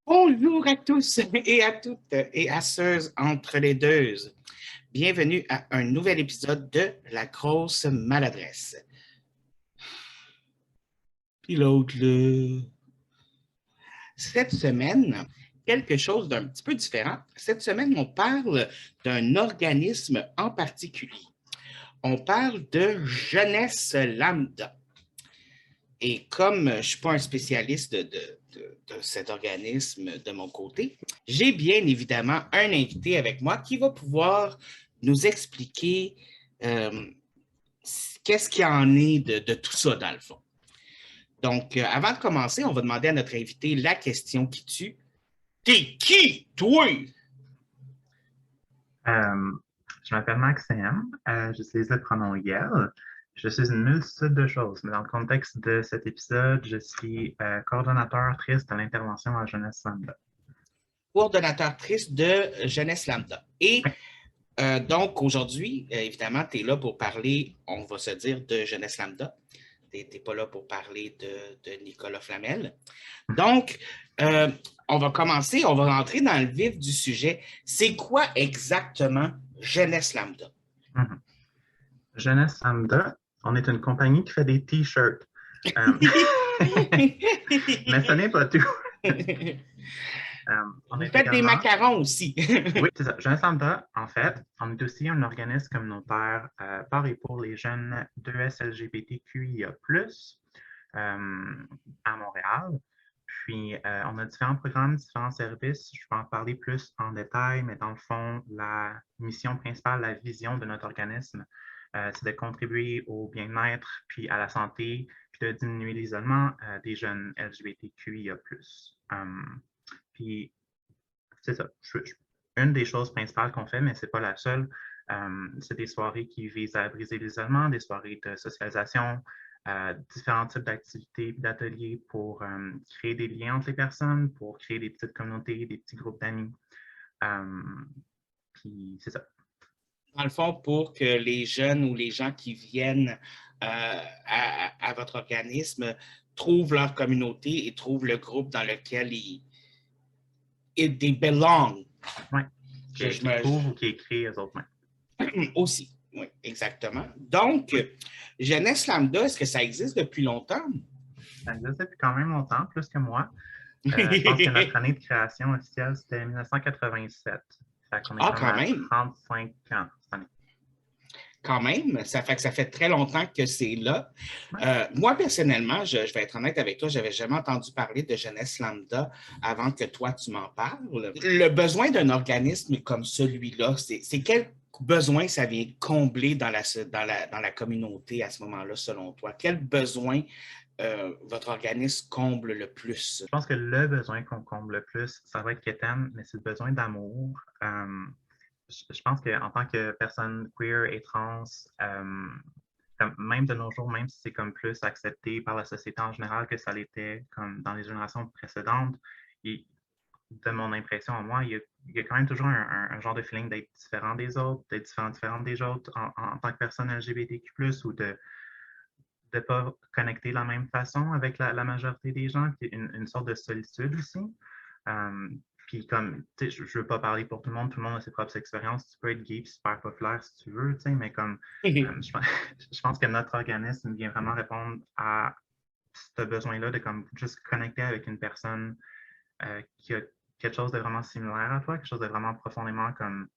Bonjour à tous et à toutes et à ceux entre les deux. Bienvenue à un nouvel épisode de La grosse maladresse. Puis l'autre, là. Cette semaine, quelque chose d'un petit peu différent. Cette semaine, on parle d'un organisme en particulier. On parle de Jeunesse Lambda. Et comme je ne suis pas un spécialiste de cet organisme de mon côté, j'ai bien évidemment un invité avec moi qui va pouvoir nous expliquer qu'est-ce qu'il y en est de tout ça dans le fond. Donc, avant de commencer, on va demander à notre invité la question qui tue. T'es qui, toi? Euh, je m'appelle Maxime, j'utilise le pronom Yel. Je suis une multitude de choses, mais dans le contexte de cet épisode, je suis coordonnateur triste de l'intervention à Jeunesse Lambda. Coordonnateur-trice de Jeunesse Lambda. Et donc, aujourd'hui, évidemment, tu es là pour parler, on va se dire, de Jeunesse Lambda. Tu n'es pas là pour parler de Nicolas Flamel. Donc, on va commencer, on va rentrer dans le vif du sujet. C'est quoi exactement Jeunesse Lambda? Mm-hmm. Jeunesse Lambda, on est une compagnie qui fait des T-shirts. Mais ce n'est pas tout. On fait également des macarons aussi. Oui, c'est ça. Jeunesse Lambda, en fait, on est aussi un organisme communautaire par et pour les jeunes d'ES-LGBTQIA+, à Montréal. Puis, on a différents programmes, différents services. Je peux en parler plus en détail, mais dans le fond, la mission principale, la vision de notre organisme, c'est de contribuer au bien-être, puis à la santé, puis de diminuer l'isolement des jeunes LGBTQIA+. Puis, c'est ça. Une des choses principales qu'on fait, mais ce n'est pas la seule, c'est des soirées qui visent à briser l'isolement, des soirées de socialisation, différents types d'activités et d'ateliers pour créer des liens entre les personnes, pour créer des petites communautés, des petits groupes d'amis. Puis c'est ça. Dans le fond, pour que les jeunes ou les gens qui viennent à votre organisme trouvent leur communauté et trouvent le groupe dans lequel ils belong. Oui, qui trouvent ou qui écrit eux autres mêmes. Aussi, oui, exactement. Donc, Jeunesse Lambda, est-ce que ça existe depuis longtemps? Ça existe depuis quand même longtemps, plus que moi. Je pense que notre année de création officielle, c'était 1987. Fait qu'on est quand même. 35 ans cette année. Quand même, ça fait très longtemps que c'est là. Moi, personnellement, je vais être honnête avec toi, je n'avais jamais entendu parler de Jeunesse Lambda avant que toi, tu m'en parles. Le besoin d'un organisme comme celui-là, c'est quel besoin ça vient combler dans la communauté à ce moment-là, selon toi? Quel besoin votre organisme comble le plus? Je pense que le besoin qu'on comble le plus, ça va être Kéten, mais c'est le besoin d'amour. Je pense qu'en tant que personne queer et trans, même de nos jours, même si c'est comme plus accepté par la société en général que ça l'était comme dans les générations précédentes, de mon impression à moi, il y a quand même toujours un genre de feeling d'être différent des autres, d'être différente des autres en tant que personne LGBTQ+, ou de ne pas connecter de la même façon avec la majorité des gens, puis une sorte de solitude aussi. Puis comme, tu sais, je ne veux pas parler pour tout le monde a ses propres expériences. Tu peux être gay et super populaire si tu veux, tu sais, mais comme, je pense que notre organisme vient vraiment répondre à ce besoin-là de comme juste connecter avec une personne qui a quelque chose de vraiment similaire à toi, quelque chose de vraiment profondément comme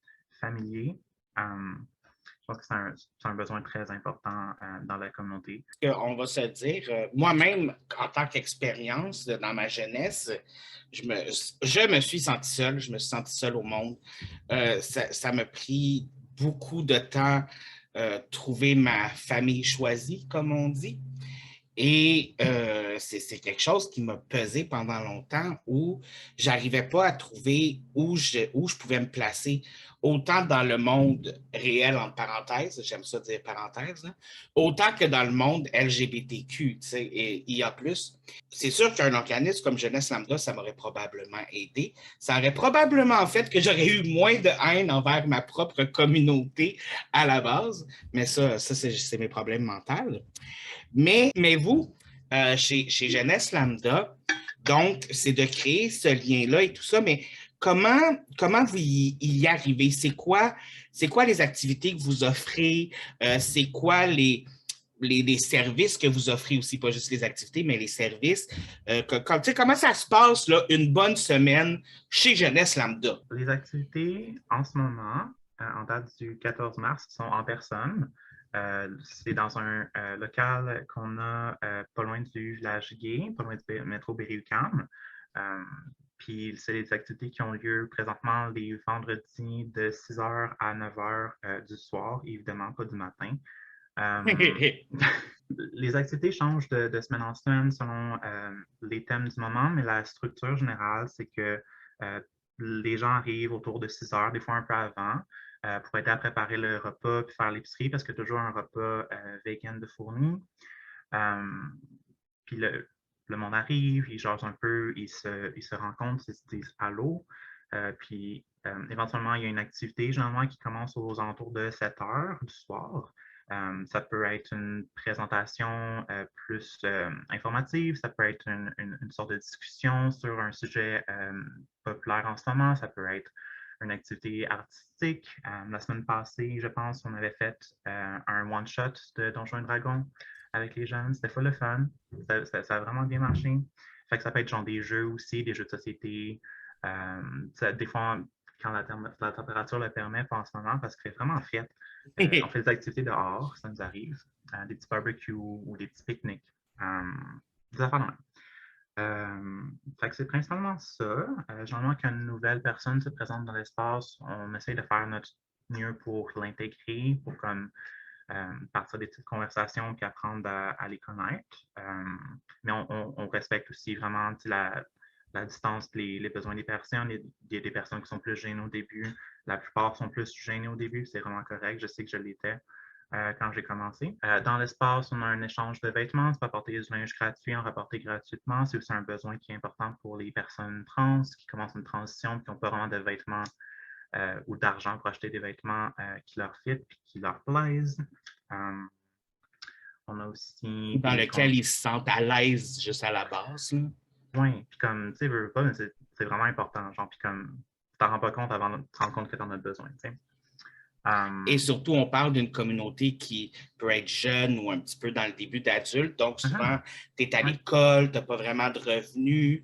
familier. Je pense que c'est un besoin très important dans la communauté. On va se dire, moi-même, en tant qu'expérience dans ma jeunesse, je me suis senti seul, je me suis senti seul au monde. Ça m'a pris beaucoup de temps trouver ma famille choisie, comme on dit. Et c'est quelque chose qui m'a pesé pendant longtemps où j'arrivais pas à trouver où je pouvais me placer, autant dans le monde réel, entre parenthèses, j'aime ça dire parenthèses, hein, autant que dans le monde LGBTQ, tu sais, et IA+. C'est sûr qu'un organisme comme Jeunesse Lambda, ça m'aurait probablement aidé. Ça aurait probablement fait que j'aurais eu moins de haine envers ma propre communauté à la base, mais ça c'est mes problèmes mentaux. Mais vous, chez Jeunesse Lambda, Donc, c'est de créer ce lien-là et tout ça, mais comment vous y arrivez? C'est quoi les activités que vous offrez? C'est quoi les services que vous offrez aussi, pas juste les activités, mais les services? Comment ça se passe, là, une bonne semaine chez Jeunesse Lambda? Les activités, en ce moment, en date du 14 mars, sont en personne. C'est dans un local qu'on a pas loin du village gay, pas loin du métro Berry-UQAM. Puis c'est des activités qui ont lieu présentement les vendredis de 6h à 9h du soir, évidemment pas du matin. Les activités changent de semaine en semaine selon les thèmes du moment, mais la structure générale, c'est que les gens arrivent autour de 6 heures, des fois un peu avant, pour aider à préparer le repas puis faire l'épicerie parce qu'il y a toujours un repas vegan de fourni. Puis le monde arrive, ils jasent un peu, ils se rencontrent, ils se disent allô. Puis éventuellement, il y a une activité généralement qui commence aux alentours de 7 heures du soir. Ça peut être une présentation plus informative, ça peut être une sorte de discussion sur un sujet populaire en ce moment, ça peut être une activité artistique. La semaine passée, je pense, on avait fait un one-shot de Donjons et Dragons avec les jeunes. C'était full le fun. Ça a vraiment bien marché. Fait que ça peut être genre des jeux aussi, des jeux de société. Des fois, quand la température le permet, pas en ce moment, parce qu'il fait vraiment frais. On fait des activités dehors, ça nous arrive. Des petits barbecues ou des petits pique-niques. Des affaires de fait que c'est principalement ça. Généralement, quand une nouvelle personne se présente dans l'espace, on essaie de faire notre mieux pour l'intégrer, pour comme partir des petites conversations puis apprendre à les connaître. Mais on respecte aussi vraiment la distance et les besoins des personnes. Il y a des personnes qui sont plus gênées au début. La plupart sont plus gênées au début. C'est vraiment correct. Je sais que je l'étais quand j'ai commencé. Dans l'espace, on a un échange de vêtements. Tu peux apporter du linge gratuit, en rapporter gratuitement. C'est aussi un besoin qui est important pour les personnes trans qui commencent une transition et qui n'ont pas vraiment de vêtements ou d'argent pour acheter des vêtements qui leur fit et qui leur plaisent. On a aussi Dans lequel ils se sentent à l'aise juste à la base. Oui, puis comme, tu sais, veux pas, mais c'est vraiment important. Genre, puis comme, tu t'en rends pas compte avant de te rendre compte que tu en as besoin, tu sais. Et surtout, on parle d'une communauté qui peut être jeune ou un petit peu dans le début d'adulte. Donc, souvent, tu es à l'école, tu n'as pas vraiment de revenus.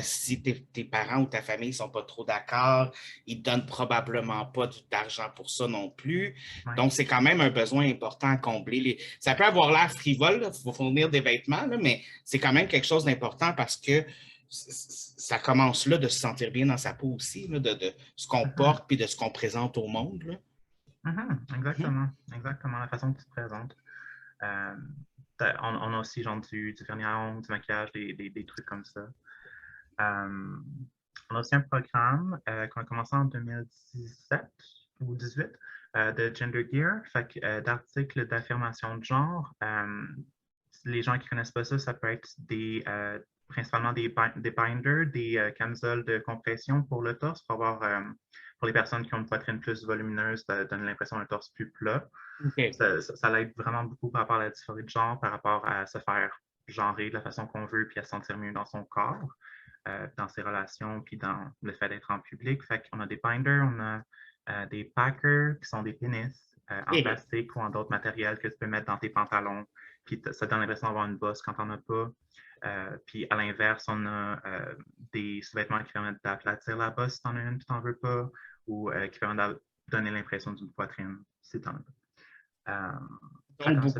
Si tes parents ou ta famille ne sont pas trop d'accord, ils ne te donnent probablement pas d'argent pour ça non plus. Donc, c'est quand même un besoin important à combler. Ça peut avoir l'air frivole, il faut fournir des vêtements, là, mais c'est quand même quelque chose d'important parce que ça commence là de se sentir bien dans sa peau aussi, là, de ce qu'on porte puis de ce qu'on présente au monde. Là. Exactement. Exactement, la façon que tu te présentes. On a aussi genre du vernis à ongles, du maquillage, des trucs comme ça. On a aussi un programme qu'on a commencé en 2017 ou 2018 de Gender Gear, d'articles d'affirmation de genre. Les gens qui ne connaissent pas ça, ça peut être principalement des binders, des camisoles de compression pour le torse, pour les personnes qui ont une poitrine plus volumineuse, ça donne l'impression d'un torse plus plat. Okay. Ça l'aide vraiment beaucoup par rapport à la dysphorie de genre, par rapport à se faire genrer de la façon qu'on veut, puis à se sentir mieux dans son corps, dans ses relations, puis dans le fait d'être en public. Fait qu'on a des binders, on a des packers qui sont des pénis en plastique ou en d'autres matériels que tu peux mettre dans tes pantalons, puis ça donne l'impression d'avoir une bosse quand t'en as pas. Puis à l'inverse, on a des sous-vêtements qui permettent d'aplatir la bosse si t'en as une puis t'en veux pas, ou qui permettent de donner l'impression d'une poitrine si t'en as pas. Donc,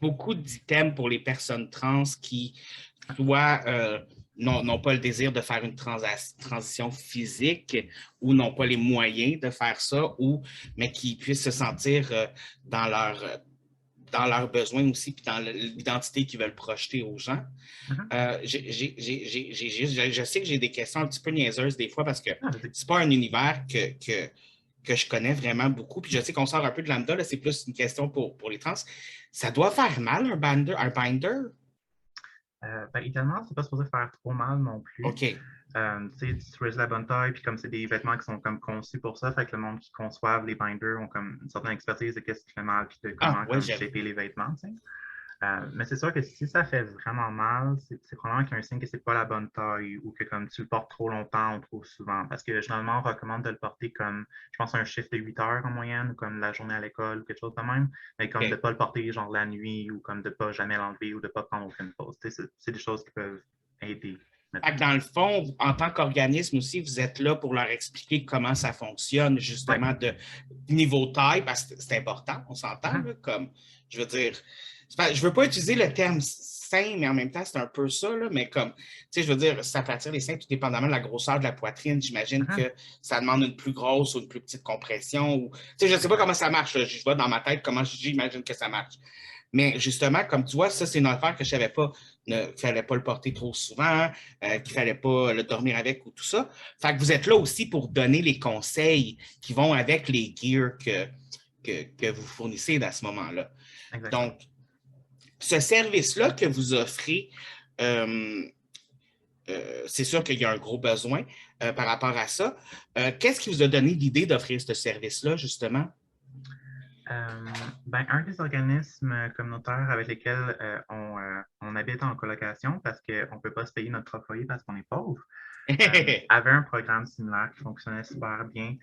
beaucoup d'items pour les personnes trans qui soit n'ont pas le désir de faire une transition physique ou n'ont pas les moyens de faire ça, mais qui puissent se sentir dans leurs besoins aussi, puis dans l'identité qu'ils veulent projeter aux gens. Je sais que j'ai des questions un petit peu niaiseuses des fois parce que c'est pas un univers que je connais vraiment beaucoup. Puis je sais qu'on sort un peu de lambda, c'est plus une question pour les trans. Ça doit faire mal, un binder? Idéalement, c'est pas supposé faire trop mal non plus. OK. Tu choisis la bonne taille, puis comme c'est des vêtements qui sont comme conçus pour ça, fait que le monde qui conçoivent les binders ont comme une certaine expertise de qu'est-ce qui fait mal, puis de comment shaper les vêtements, tu sais. Mais c'est sûr que si ça fait vraiment mal, c'est probablement qu'il y a un signe que c'est pas la bonne taille ou que comme tu le portes trop longtemps ou trop souvent. Parce que généralement, on recommande de le porter comme, je pense, un chiffre de 8 heures en moyenne ou comme la journée à l'école ou quelque chose de même. Mais comme de ne OK. pas le porter genre la nuit ou comme de ne pas jamais l'enlever ou de ne pas prendre aucune pause. C'est des choses qui peuvent aider, Fait mettons. que dans le fond, en tant qu'organisme aussi, vous êtes là pour leur expliquer comment ça fonctionne, Ouais. justement, de niveau taille, parce que c'est important, on s'entend, Mhm. là, comme, je veux dire, je veux pas utiliser le terme sein, mais en même temps, c'est un peu ça, là, mais comme, tu sais, je veux dire, ça peut attirer les seins tout dépendamment de la grosseur de la poitrine. J'imagine Mhm. que ça demande une plus grosse ou une plus petite compression, ou, tu sais, je sais pas Exact. comment ça marche, là. Je vois dans ma tête comment j'imagine que ça marche. Mais justement, comme tu vois, ça, c'est une affaire que je ne savais pas. Il ne fallait pas le porter trop souvent, qu'il ne fallait pas le dormir avec ou tout ça. Fait que vous êtes là aussi pour donner les conseils qui vont avec les gears que vous fournissez à ce moment-là. Exactement. Donc, ce service-là que vous offrez, euh, c'est sûr qu'il y a un gros besoin par rapport à ça. Qu'est-ce qui vous a donné l'idée d'offrir ce service-là, justement? Ben, un des organismes communautaires avec lesquels on habite en colocation parce qu'on ne peut pas se payer notre propre loyer parce qu'on est pauvre, avait un programme similaire qui fonctionnait super bien.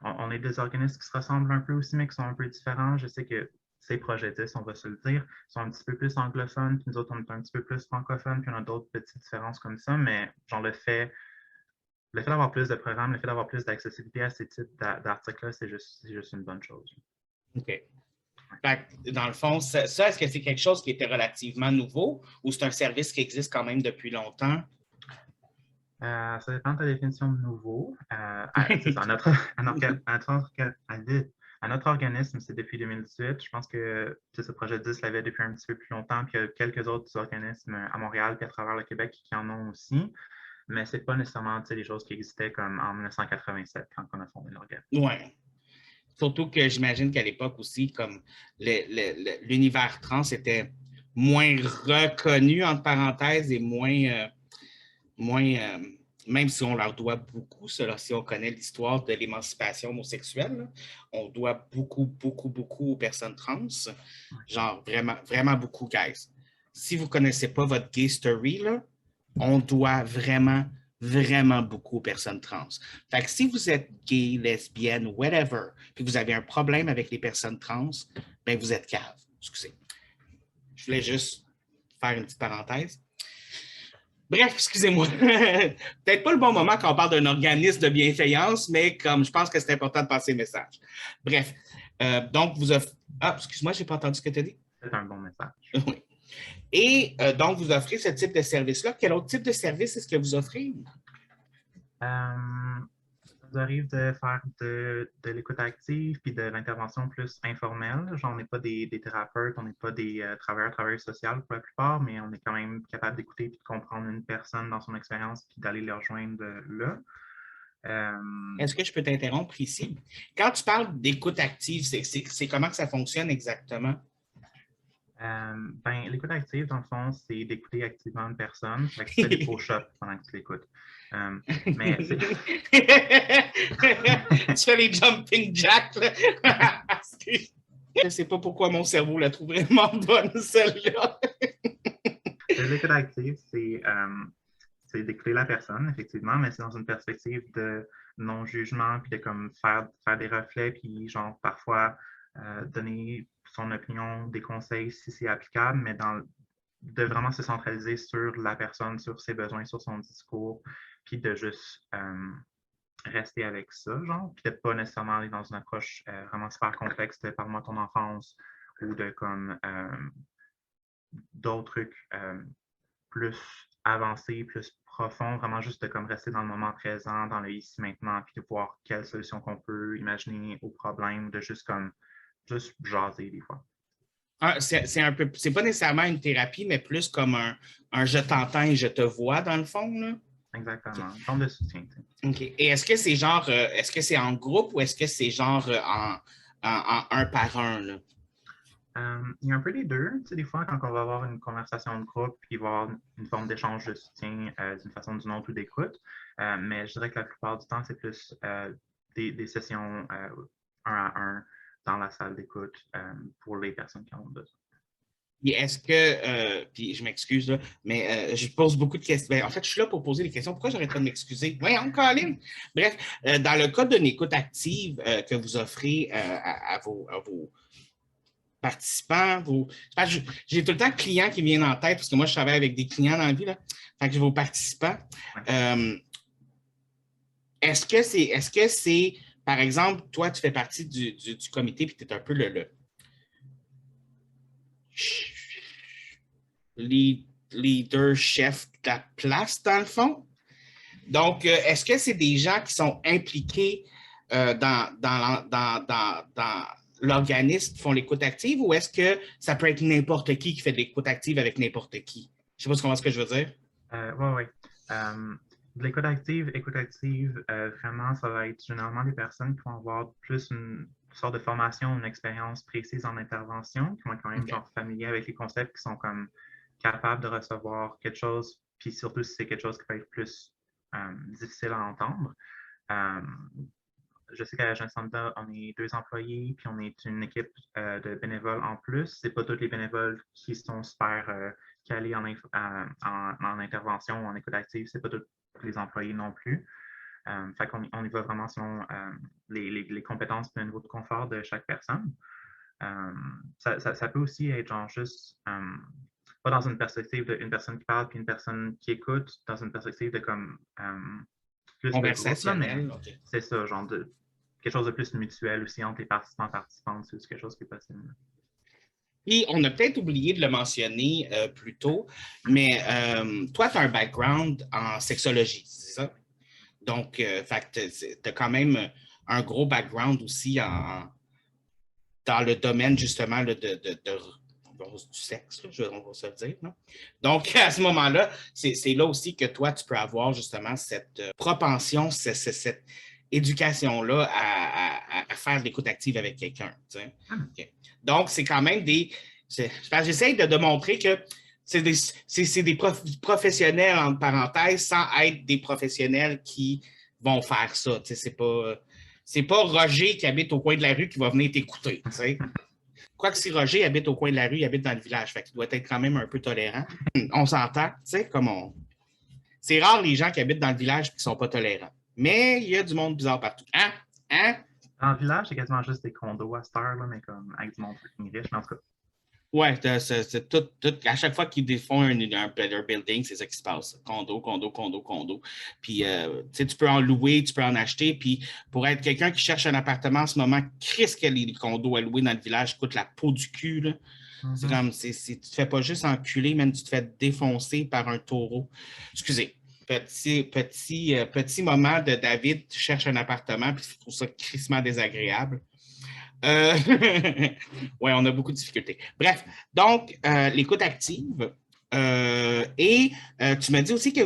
On est des organismes qui se ressemblent un peu aussi, mais qui sont un peu différents. Je sais que ces projets 10, on va se le dire, sont un petit peu plus anglophones, puis nous autres, on est un petit peu plus francophones, puis on a d'autres petites différences comme ça, mais genre le fait d'avoir plus de programmes, le fait d'avoir plus d'accessibilité à ces types d'articles-là, c'est juste une bonne chose. OK. Fait que, dans le fond, ça, est-ce que c'est quelque chose qui était relativement nouveau ou c'est un service qui existe quand même depuis longtemps? Ça dépend de ta définition de nouveau. C'est ça, à notre organisme, c'est depuis 2018. Je pense que ce projet 10 l'avait depuis un petit peu plus longtemps, puis il y a quelques autres organismes à Montréal et à travers le Québec qui en ont aussi, mais ce n'est pas nécessairement des choses qui existaient comme en 1987 quand on a fondé l'organisme. Oui. Surtout que j'imagine qu'à l'époque aussi, comme l'univers trans était moins reconnu, entre parenthèses, et moins même si on leur doit beaucoup, cela, si on connaît l'histoire de l'émancipation homosexuelle, là, on doit beaucoup, beaucoup, beaucoup aux personnes trans. Genre, vraiment, vraiment beaucoup, guys. Si vous ne connaissez pas votre gay story, là, on doit vraiment, vraiment beaucoup aux personnes trans. Fait que si vous êtes gay, lesbienne, whatever, puis que vous avez un problème avec les personnes trans, ben vous êtes cave. Excusez. Je voulais juste faire une petite parenthèse. Bref, excusez-moi. Peut-être pas le bon moment quand on parle d'un organisme de bienveillance, mais comme je pense que c'est important de passer le message. Bref, donc vous offrez. Ah, excuse-moi, je n'ai pas entendu ce que tu as dit. C'est un bon message. Oui. Et donc, vous offrez ce type de service-là. Quel autre type de service est-ce que vous offrez? Ça nous arrive de faire de l'écoute active puis de l'intervention plus informelle. Genre, on n'est pas des thérapeutes, on n'est pas des travailleurs sociaux pour la plupart, mais on est quand même capable d'écouter et de comprendre une personne dans son expérience puis d'aller les rejoindre là. Est-ce que je peux t'interrompre ici? Quand tu parles d'écoute active, c'est comment que ça fonctionne exactement? Ben, l'écoute active, dans le fond, c'est d'écouter activement une personne. Fait que tu fais des push-ups pendant que tu l'écoutes. Mais c'est. Tu fais les jumping jacks, là. Je ne sais pas pourquoi mon cerveau la trouve vraiment bonne, celle-là. L'écoute active, c'est d'écouter la personne, effectivement, mais c'est dans une perspective de non-jugement, puis de comme faire des reflets, puis genre parfois donner son opinion, des conseils si c'est applicable, mais de vraiment se centraliser sur la personne, sur ses besoins, sur son discours, puis de juste rester avec ça, genre, puis de pas nécessairement aller dans une approche vraiment super complexe de parle-moi ton enfance ou de comme d'autres trucs plus avancés, plus profonds, vraiment juste de comme rester dans le moment présent, dans le ici maintenant, puis de voir quelles solutions qu'on peut imaginer au problème, de juste jaser des fois. Ah, c'est un peu, c'est pas nécessairement une thérapie, mais plus comme un je t'entends et je te vois dans le fond, là. OK. Exactement. Une forme de soutien. OK. Et est-ce que c'est genre, est-ce que c'est en groupe ou est-ce que c'est genre en un par un, là? Il y a un peu les deux. Tu sais, des fois, quand on va avoir une conversation de groupe, puis il va y avoir une forme d'échange de soutien d'une façon ou d'une autre ou d'écoute. Mais je dirais que la plupart du temps, c'est plus des sessions un à un dans la salle d'écoute pour les personnes qui en ont besoin. Puis est-ce que, puis je m'excuse, là, mais je pose beaucoup de questions. Ben, en fait, je suis là pour poser des questions. Pourquoi j'arrête pas de m'excuser? Voyons, Colin! Bref, dans le cas d'une écoute active que vous offrez à vos participants, j'ai tout le temps clients qui viennent en tête, parce que moi, je travaille avec des clients dans la vie, là. Fait que j'ai vos participants. Ouais. Est-ce que c'est, par exemple, toi, tu fais partie du comité, puis tu es un peu le leader chef de la place, dans le fond? Donc, est-ce que c'est des gens qui sont impliqués dans l'organisme qui font l'écoute active ou est-ce que ça peut être n'importe qui fait de l'écoute active avec n'importe qui? Je ne sais pas si tu comprends ce que je veux dire. Oui, oui. De l'écoute active, vraiment, ça va être généralement des personnes qui vont avoir plus une sorte de formation, une expérience précise en intervention, qui vont être quand même genre familiers avec les concepts, qui sont comme capables de recevoir quelque chose, puis surtout si c'est quelque chose qui peut être plus difficile à entendre. Je sais qu'à l'Agence Santa, on est 2 employés, puis on est une équipe de bénévoles en plus. C'est pas tous les bénévoles qui sont super calés en intervention ou en écoute active. C'est pas tous les employés non plus. Fait qu'on on y va vraiment selon les compétences et le niveau de confort de chaque personne. Ça peut aussi être genre juste pas dans une perspective d'une personne qui parle puis une personne qui écoute, dans une perspective de comme plus de groupe, là, mais Okay. c'est ça, genre de quelque chose de plus mutuel aussi entre les participants et participantes, c'est quelque chose qui est possible. Puis, on a peut-être oublié de le mentionner plus tôt, mais toi, tu as un background en sexologie, c'est ça? Donc, tu as quand même un gros background aussi dans le domaine justement là, du sexe, là, on va se le dire. Non? Donc, à ce moment-là, c'est là aussi que toi, tu peux avoir justement cette propension, cette éducation-là à faire de l'écoute active avec quelqu'un. Okay. Donc, c'est quand même j'essaie de montrer que c'est des professionnels, entre parenthèses, sans être des professionnels qui vont faire ça. C'est pas Roger qui habite au coin de la rue qui va venir t'écouter. Quoique si Roger habite au coin de la rue, il habite dans le village. Fait qu'il doit être quand même un peu tolérant. On s'entend, tu sais, c'est rare les gens qui habitent dans le village et qui ne sont pas tolérants. Mais il y a du monde bizarre partout. Hein? Hein? Dans le village, c'est quasiment juste des condos à cette heure, là, mais comme avec du monde fucking riche, mais en tout cas. Ouais, c'est tout, à chaque fois qu'ils font un building, c'est ça qui se passe. Condo, condo, condo, condo. Puis, tu peux en louer, tu peux en acheter. Puis, pour être quelqu'un qui cherche un appartement en ce moment, qu'est-ce que les condos à louer dans le village coûtent la peau du cul, là? C'est comme, tu te fais pas juste enculer, même tu te fais défoncer par un taureau. Excusez. Petit moment de David, tu cherches un appartement, puis tu trouves ça crissement désagréable. Oui, on a beaucoup de difficultés. Bref, donc, l'écoute active. Tu m'as dit aussi que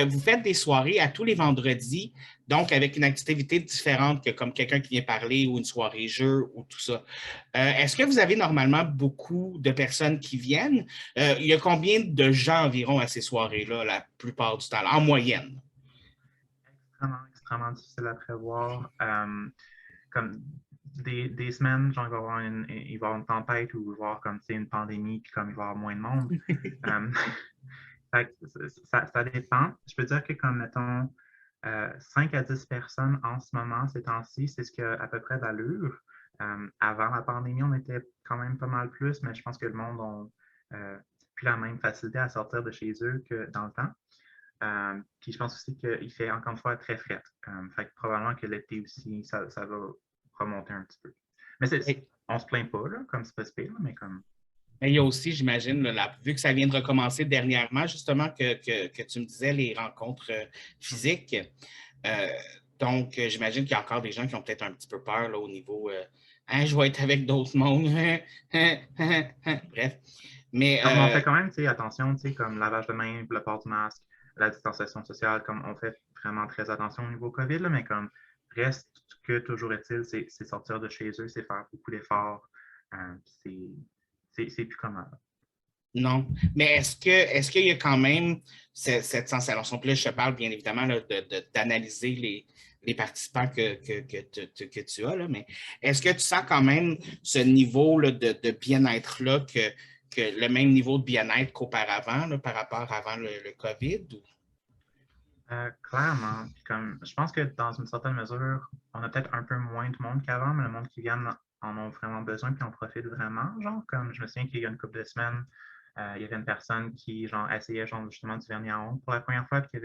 vous faites des soirées à tous les vendredis, donc avec une activité différente que comme quelqu'un qui vient parler ou une soirée jeu ou tout ça. Est-ce que vous avez normalement beaucoup de personnes qui viennent? Il y a combien de gens environ à ces soirées-là la plupart du temps, en moyenne? Extrêmement difficile à prévoir. Comme des semaines, genre, il va y avoir une tempête ou il va y avoir comme, une pandémie, puis comme il va y avoir moins de monde. Ça dépend. Je peux dire que, comme, mettons, 5 à 10 personnes en ce moment, ces temps-ci, c'est ce qui a à peu près d'allure. Avant la pandémie, on était quand même pas mal plus, mais je pense que le monde n'a plus la même facilité à sortir de chez eux que dans le temps. Puis je pense aussi qu'il fait encore une fois très frais. Fait que probablement que l'été aussi, ça va remonter un petit peu. Mais on se plaint pas, là, comme c'est pas si pire, mais comme. Mais il y a aussi, j'imagine, vu que ça vient de recommencer dernièrement, justement, que tu me disais les rencontres physiques. Donc, j'imagine qu'il y a encore des gens qui ont peut-être un petit peu peur là, au niveau hein, je vais être avec d'autres mondes. Bref. Mais, on fait quand même attention, comme lavage de main, le port du masque, la distanciation sociale, comme on fait vraiment très attention au niveau COVID, là, mais comme reste que toujours est-il, c'est sortir de chez eux, c'est faire beaucoup d'efforts. C'est plus commun. Non. Mais est-ce qu'il y a quand même cette sensation? Puis là, je te parle bien évidemment là, d'analyser les participants que tu as, là, mais est-ce que tu sens quand même ce niveau là, de bien-être-là que le même niveau de bien-être qu'auparavant, là, par rapport avant le COVID? Ou? Clairement. Puis comme, je pense que dans une certaine mesure, on a peut-être un peu moins de monde qu'avant, mais le monde qui vient en ont vraiment besoin puis en profitent vraiment. Genre, comme je me souviens qu'il y a une couple de semaines, il y avait une personne qui genre, essayait genre, justement du vernis à ongles pour la première fois, puis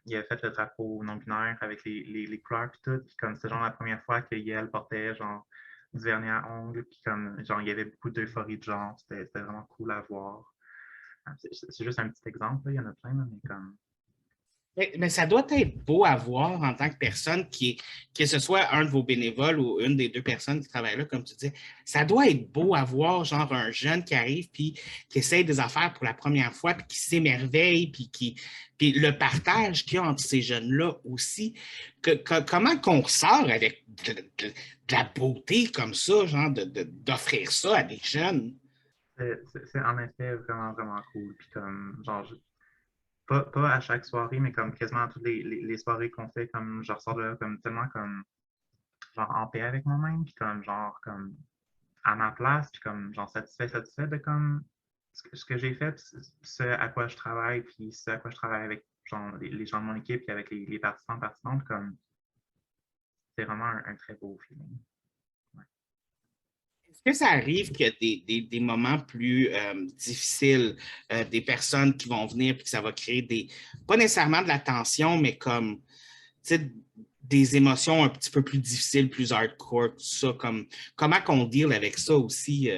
il avait fait le drapeau non-binaire avec les couleurs puis tout. Puis comme c'était genre la première fois qu'elle portait genre du vernis à ongles, puis comme genre il y avait beaucoup d'euphorie de genre, c'était vraiment cool à voir. C'est juste un petit exemple, là, il y en a plein, là, mais comme Mais ça doit être beau à voir en tant que personne que ce soit un de vos bénévoles ou une des deux personnes qui travaillent là, comme tu dis. Ça doit être beau à voir, genre un jeune qui arrive puis qui essaye des affaires pour la première fois puis qui s'émerveille puis le partage qu'il y a entre ces jeunes-là aussi. Comment qu'on sort avec de la beauté comme ça, genre d'offrir ça à des jeunes? c'est en effet vraiment, vraiment cool. Puis comme, genre, pas à chaque soirée, mais comme quasiment à toutes les soirées qu'on fait, comme je ressors de là comme tellement comme genre en paix avec moi-même, puis comme genre comme à ma place, puis comme genre satisfait de comme ce que j'ai fait, puis ce à quoi je travaille, puis ce à quoi je travaille avec genre les gens de mon équipe, puis avec les participants, participantes, comme c'est vraiment un très beau feeling. Ouais. Est-ce que ça arrive qu'il y a des moments plus difficiles, des personnes qui vont venir et que ça va créer pas nécessairement de la tension, mais comme des émotions un petit peu plus difficiles, plus hardcore, tout ça, comment qu'on deal avec ça aussi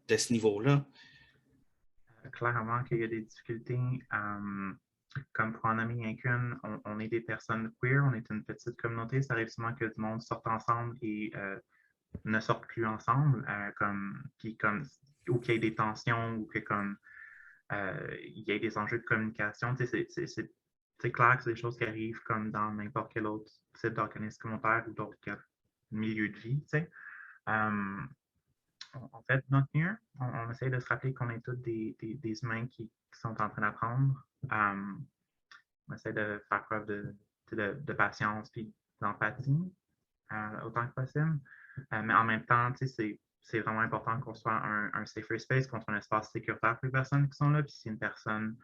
de ce niveau-là? Clairement qu'il y a des difficultés. Comme pour en nommer rien qu'une, on est des personnes queer, on est une petite communauté. Ça arrive souvent que du monde sorte ensemble et ne sortent plus ensemble, ou qu'il y ait des tensions, ou que comme il y ait des enjeux de communication. C'est clair que c'est des choses qui arrivent comme dans n'importe quel autre type d'organisme communautaire ou d'autres milieux de vie. En fait, notre mieux, on essaie de se rappeler qu'on est tous des humains qui sont en train d'apprendre. On essaie de faire preuve de patience et d'empathie autant que possible. Mais en même temps, c'est vraiment important qu'on soit un safer space, qu'on soit un espace sécuritaire pour les personnes qui sont là. Puis si une personne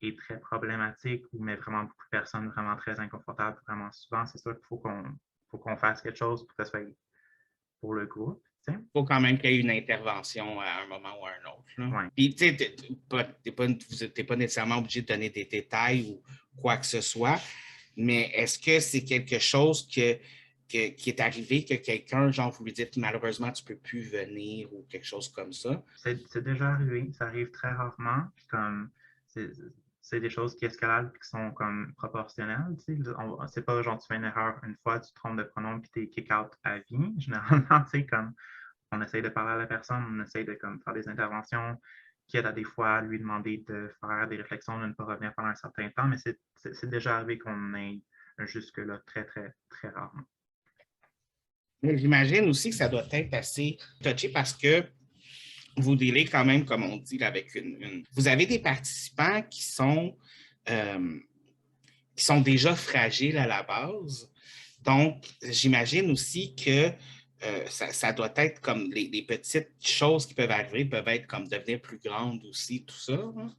est très problématique ou met vraiment beaucoup de personnes vraiment très inconfortables, vraiment souvent, c'est sûr qu'il faut qu'on fasse quelque chose pour que ce soit pour le groupe. Il faut quand même qu'il y ait une intervention à un moment ou à un autre. Là. Ouais. Puis, tu sais, vous n'êtes pas nécessairement obligé de donner des détails ou quoi que ce soit, mais est-ce que c'est quelque chose qui est arrivé, que quelqu'un, genre, vous lui dites malheureusement, tu ne peux plus venir ou quelque chose comme ça? C'est déjà arrivé, ça arrive très rarement. Puis comme c'est des choses qui escaladent et qui sont comme proportionnelles. C'est pas genre tu fais une erreur une fois, tu te trompes de pronom puis t'es kick out à vie. Généralement, tu sais, comme on essaye de parler à la personne, on essaye de comme, faire des interventions qui aident à des fois à lui demander de faire des réflexions, de ne pas revenir pendant un certain temps, mais c'est déjà arrivé qu'on ait jusque-là très, très, très rarement. Mais j'imagine aussi que ça doit être assez touché parce que vous dealez quand même, comme on dit, avec Vous avez des participants qui sont déjà fragiles à la base. Donc, j'imagine aussi que ça doit être comme les petites choses qui peuvent arriver, peuvent être comme devenir plus grandes aussi, tout ça. Hein.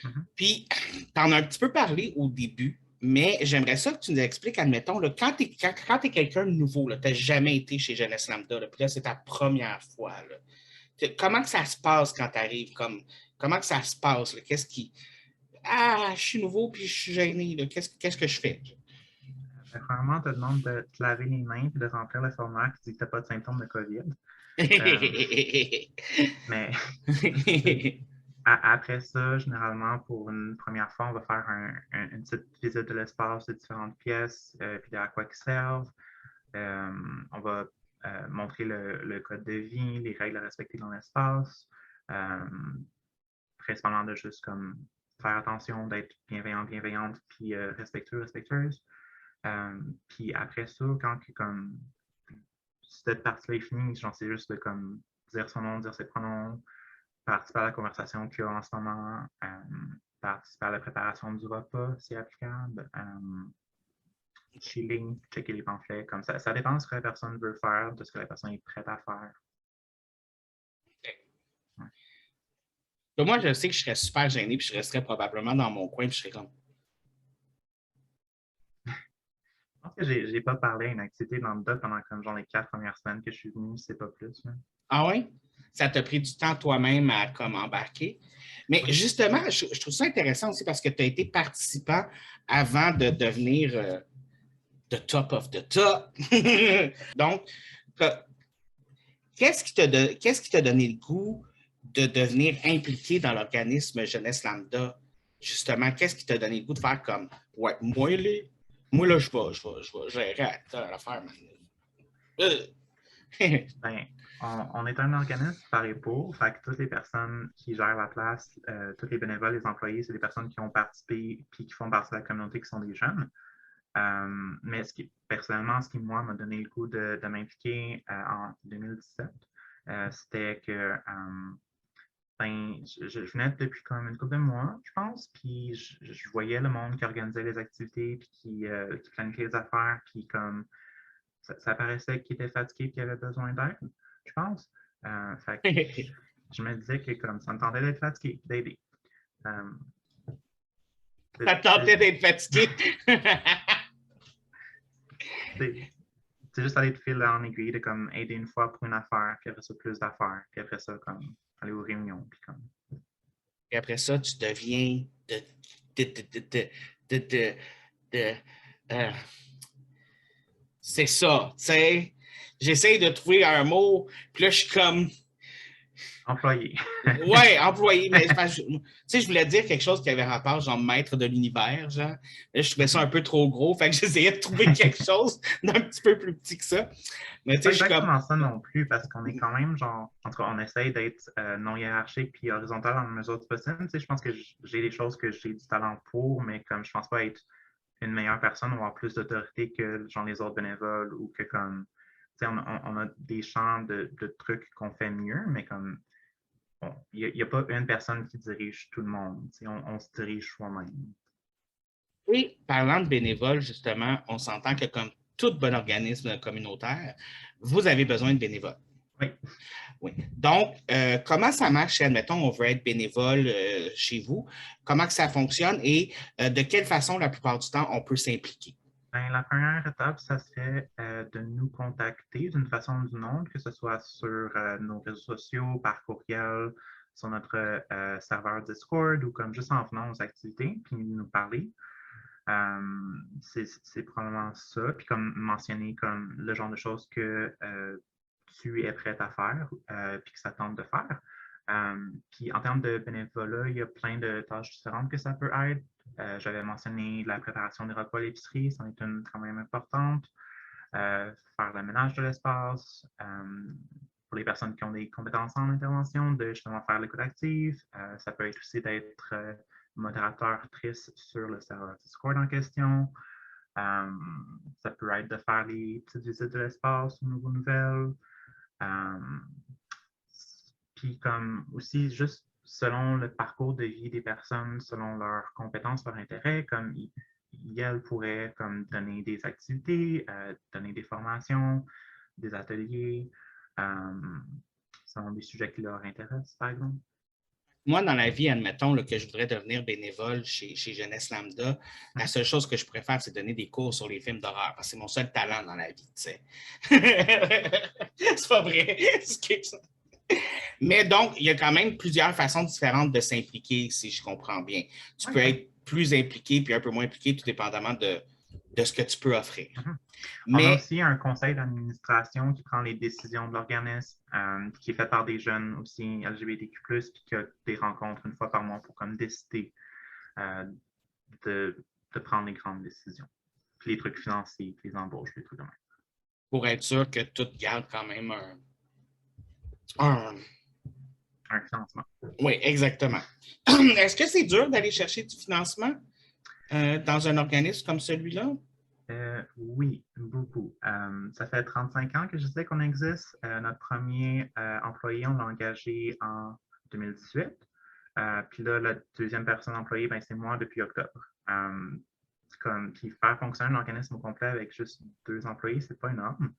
Mm-hmm. Puis, tu en as un petit peu parlé au début, mais j'aimerais ça que tu nous expliques, admettons, là, quand tu es quelqu'un de nouveau, tu n'as jamais été chez Jeunesse Lambda, là, puis là, c'est ta première fois. Là. Comment que ça se passe quand tu arrives? Comment que ça se passe? Là? Qu'est-ce qui. Ah, je suis nouveau puis je suis gêné. Là. Qu'est-ce que je fais? Premièrement, on te demande de te laver les mains et de remplir le formulaire qui dit que tu n'as pas de symptômes de COVID. Mais après ça, généralement, pour une première fois, on va faire une petite visite de l'espace de différentes pièces, puis à quoi ils servent. On va montrer le code de vie, les règles à respecter dans l'espace, principalement de juste comme faire attention, d'être bienveillant, bienveillante, puis respectueux, respectueuse. Puis après ça, quand comme cette partie-là est finie, j'en sais juste de comme dire son nom, dire ses pronoms, participer à la conversation qu'il y a en ce moment, participer à la préparation du repas si applicable, chilling, checker les pamphlets, comme ça. Ça dépend de ce que la personne veut faire, de ce que la personne est prête à faire. Ouais. Moi, je sais que je serais super gêné, puis je resterais probablement dans mon coin, puis je serais comme. Je pense que j'ai pas parlé à une activité lambda pendant comme genre les 4 premières semaines que je suis venu, c'est pas plus. Là. Ah oui? Ça t'a pris du temps toi-même à comme embarquer. Mais Oui. justement, je trouve ça intéressant aussi parce que tu as été participant avant de devenir the top of the top. Donc, qu'est-ce qui t'a donné le goût de devenir impliqué dans l'organisme Jeunesse Lambda? Justement, qu'est-ce qui t'a donné le goût de faire comme, ouais, moi là, je vais gérer à l'affaire, man. Euh. Ben, on est un organisme par épaule, fait que toutes les personnes qui gèrent la place, tous les bénévoles, les employés, c'est des personnes qui ont participé puis qui font partie de la communauté qui sont des jeunes. Mais personnellement, ce qui, moi, m'a donné le goût de m'impliquer en 2017, c'était que ben, je venais depuis comme une couple de mois, je pense, puis je voyais le monde qui organisait les activités, puis qui planifiait les affaires, puis comme ça paraissait qu'il était fatigué et qu'il avait besoin d'aide, je pense. Fait que je me disais que comme ça me tentait d'être fatigué, d'aider. Euh, Ça te tentait d'être fatigué. c'est juste aller de fil en aiguille, de comme aider une fois pour une affaire, puis après ça, plus d'affaires, puis après ça, comme aller aux réunions, puis comme. Et après ça, tu deviens de, de, de, de, de, de c'est ça, tu sais. J'essaie de trouver un mot, puis là, je suis comme, Employé. ouais, employé, mais tu sais, je voulais dire quelque chose qui avait rapport, genre maître de l'univers, genre. Là, je trouvais ça un peu trop gros, fait que j'essayais de trouver quelque chose d'un petit peu plus petit que ça. Mais tu sais, Pas je suis comme, exactement ça non plus, parce qu'on est quand même, genre, en tout cas, on essaye d'être non hiérarchique puis horizontal en mesure du possible. Tu sais, je pense que j'ai des choses que j'ai du talent pour, mais comme je pense pas être une meilleure personne ou avoir plus d'autorité que genre les autres bénévoles ou que comme, tu sais, on a des champs de trucs qu'on fait mieux, mais comme, il n'y a, pas une personne qui dirige tout le monde. Tu sais, on se dirige soi-même. et parlant de bénévoles, justement, on s'entend que comme tout bon organisme communautaire, vous avez besoin de bénévoles. Oui. Oui. Donc, comment ça marche? Admettons, on veut être bénévole chez vous. Comment que ça fonctionne et de quelle façon, la plupart du temps, on peut s'impliquer? Ben, la première étape, ça serait de nous contacter d'une façon ou d'une autre, que ce soit sur nos réseaux sociaux, par courriel, sur notre serveur Discord ou comme juste en venant aux activités, puis nous parler. C'est probablement ça. Puis comme mentionner comme le genre de choses que tu es prête à faire, puis que ça tente de faire. Puis en termes de bénévolat, il y a plein de tâches différentes que ça peut être. J'avais mentionné la préparation des repas à l'épicerie, c'en est une quand même importante. Faire le ménage de l'espace. Pour les personnes qui ont des compétences en intervention, de justement faire l'écoute active. Ça peut être aussi d'être modérateur triste sur le serveur Discord en question. Ça peut être de faire les petites visites de l'espace aux nouveaux nouvelles. Puis comme aussi juste selon le parcours de vie des personnes, selon leurs compétences, leurs intérêts, comme elles pourraient comme donner des activités, donner des formations, des ateliers, selon des sujets qui leur intéressent, par exemple. Moi, dans la vie, admettons que je voudrais devenir bénévole chez Jeunesse Lambda, la seule chose que je pourrais faire, c'est donner des cours sur les films d'horreur. C'est mon seul talent dans la vie, tu sais. C'est pas vrai. Mais donc, il y a quand même plusieurs façons différentes de s'impliquer, si je comprends bien. Tu peux être plus impliqué puis un peu moins impliqué, tout dépendamment de ce que tu peux offrir. On a Mais aussi un conseil d'administration qui prend les décisions de l'organisme, qui est fait par des jeunes aussi LGBTQ+, puis qui a des rencontres une fois par mois pour comme décider de prendre les grandes décisions. Puis les trucs financiers, puis les embauches, les trucs comme ça. pour être sûr que tout garde quand même Un financement. Oui, exactement. Est-ce que c'est dur d'aller chercher du financement dans un organisme comme celui-là? Oui, beaucoup. Ça fait 35 ans que je sais qu'on existe. Notre premier employé, on l'a engagé en 2018. Puis là, la deuxième personne employée, ben, c'est moi depuis octobre. Puis faire fonctionner un organisme au complet avec juste 2 employés, c'est pas énorme.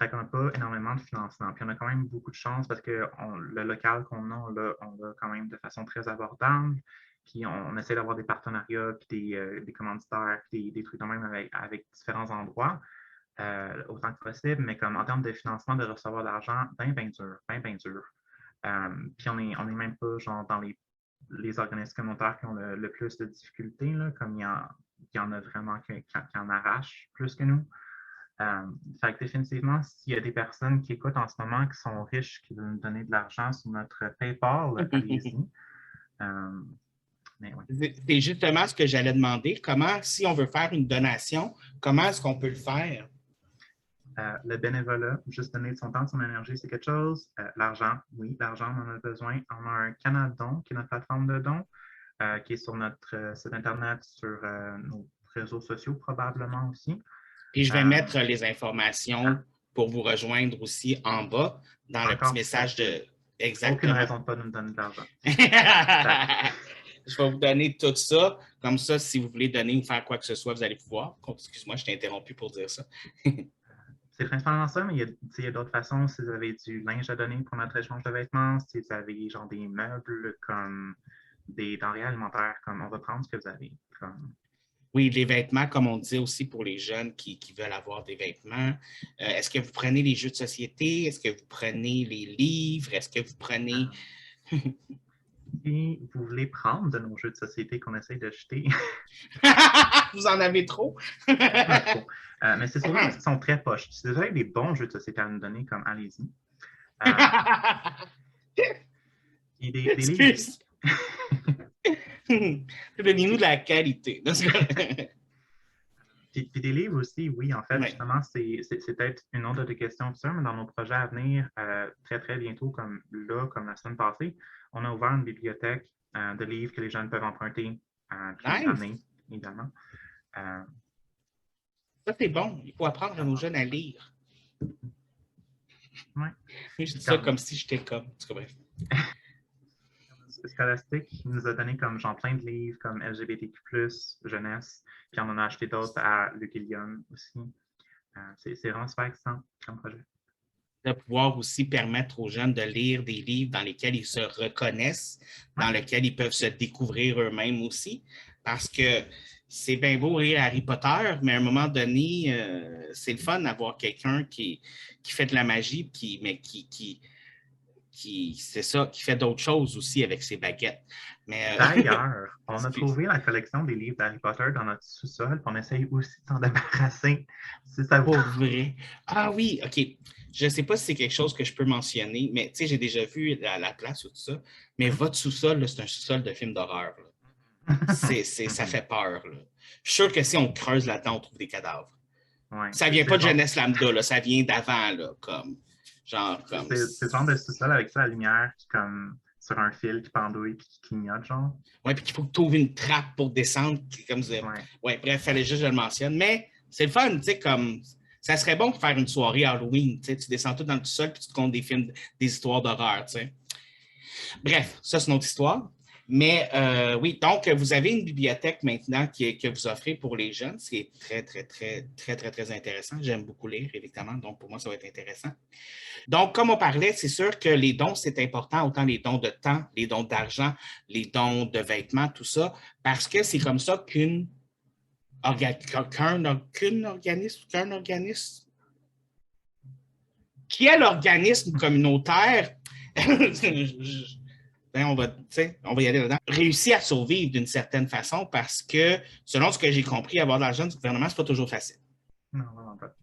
Fait qu'on n'a pas énormément de financement. Puis on a quand même beaucoup de chance parce que le local qu'on a, on l'a quand même de façon très abordable. Puis on essaie d'avoir des partenariats, puis des commanditaires, puis des trucs quand même avec différents endroits, autant que possible. Mais comme en termes de financement, de recevoir de l'argent, bien dur, bien dur. Puis on est même pas genre dans les organismes communautaires qui ont le plus de difficultés, là, comme il y en a vraiment qui en arrachent plus que nous. Fait que définitivement, s'il y a des personnes qui écoutent en ce moment qui sont riches, qui veulent nous donner de l'argent sur notre PayPal, allez-y. Mais oui. C'est justement ce que j'allais demander. Comment, si on veut faire une donation, comment est-ce qu'on peut le faire? Le bénévolat, juste donner de son temps, de son énergie, c'est quelque chose. L'argent, oui, l'argent, on en a besoin. On a un canal don, qui est notre plateforme de dons, qui est sur notre site Internet, sur nos réseaux sociaux probablement aussi. Puis je vais mettre les informations pour vous rejoindre aussi en bas dans le petit message de... Exactement. Aucune raison de ne pas nous donner de l'argent. Je vais vous donner tout ça. Comme ça, si vous voulez donner ou faire quoi que ce soit, vous allez pouvoir. Oh, excuse-moi, je t'ai interrompu pour dire ça. C'est principalement ça, mais il y a d'autres façons. Si vous avez du linge à donner pour notre échange de vêtements, si vous avez genre des meubles comme des denrées alimentaires, comme on va prendre ce que vous avez. Comme... Oui, les vêtements, comme on disait aussi pour les jeunes qui veulent avoir des vêtements. Est-ce que vous prenez les jeux de société? Est-ce que vous prenez les livres? Est-ce que vous prenez... Si vous voulez prendre de nos jeux de société qu'on essaie de jeter. Vous en avez trop? Pas trop. Mais c'est surtout parce qu'ils sont très poches. Si vous avez des bons jeux de société à nous donner, comme allez-y. Et des livres. Donnez-nous de la qualité. Puis des livres aussi, oui, en fait, justement, c'est peut-être une autre des questions, mais dans nos projets à venir, très, très bientôt, comme la semaine passée, on a ouvert une bibliothèque de livres que les jeunes peuvent emprunter puis amener, évidemment. Ça, c'est bon. Il faut apprendre à nos jeunes à lire. Ouais. Je dis ça comme si j'étais comme. Bref. Scholastic nous a donné comme genre plein de livres comme LGBTQ+, jeunesse, puis on en a acheté d'autres à Luc et Lyon aussi. C'est vraiment super excitant comme projet. De pouvoir aussi permettre aux jeunes de lire des livres dans lesquels ils se reconnaissent, dans lesquels ils peuvent se découvrir eux-mêmes aussi, parce que c'est bien beau lire Harry Potter, mais à un moment donné, c'est le fun d'avoir quelqu'un qui fait de la magie, mais qui c'est ça, qui fait d'autres choses aussi avec ses baguettes. D'ailleurs, on a trouvé la collection des livres d'Harry Potter dans notre sous-sol, puis on essaye aussi de s'en débarrasser. Si ça Pour vrai. Ah oui, OK. Je ne sais pas si c'est quelque chose que je peux mentionner, mais tu sais, j'ai déjà vu la place ou tout ça, mais votre sous-sol, c'est un sous-sol de film d'horreur. Ça fait peur. Là. Je suis sûr que si on creuse là-dedans, on trouve des cadavres. Ouais, ça ne vient pas de jeunesse lambda, là, ça vient d'avant, là, comme... C'est le genre de sous-sol avec ça, la lumière qui comme sur un fil qui pendouille et qui clignote, genre. Oui, puis qu'il faut que tu ouvres une trappe pour descendre. Comme bref, il fallait juste que je le mentionne. Mais c'est le fun, tu sais, comme ça serait bon de faire une soirée Halloween. Tu descends tout dans le sol puis tu te comptes des films, des histoires d'horreur, tu sais. Bref, ça, c'est une autre histoire. Mais oui, donc, vous avez une bibliothèque maintenant que vous offrez pour les jeunes. C'est très, très, très, très, très, très intéressant. J'aime beaucoup lire, évidemment. Donc, pour moi, ça va être intéressant. Donc, comme on parlait, c'est sûr que les dons, c'est important, autant les dons de temps, les dons d'argent, les dons de vêtements, tout ça, parce que c'est comme ça qu'un organisme, qui est l'organisme communautaire, on va y aller là-dedans, réussit à survivre d'une certaine façon parce que, selon ce que j'ai compris, avoir de l'argent du gouvernement, ce n'est pas toujours facile. Non, vraiment pas.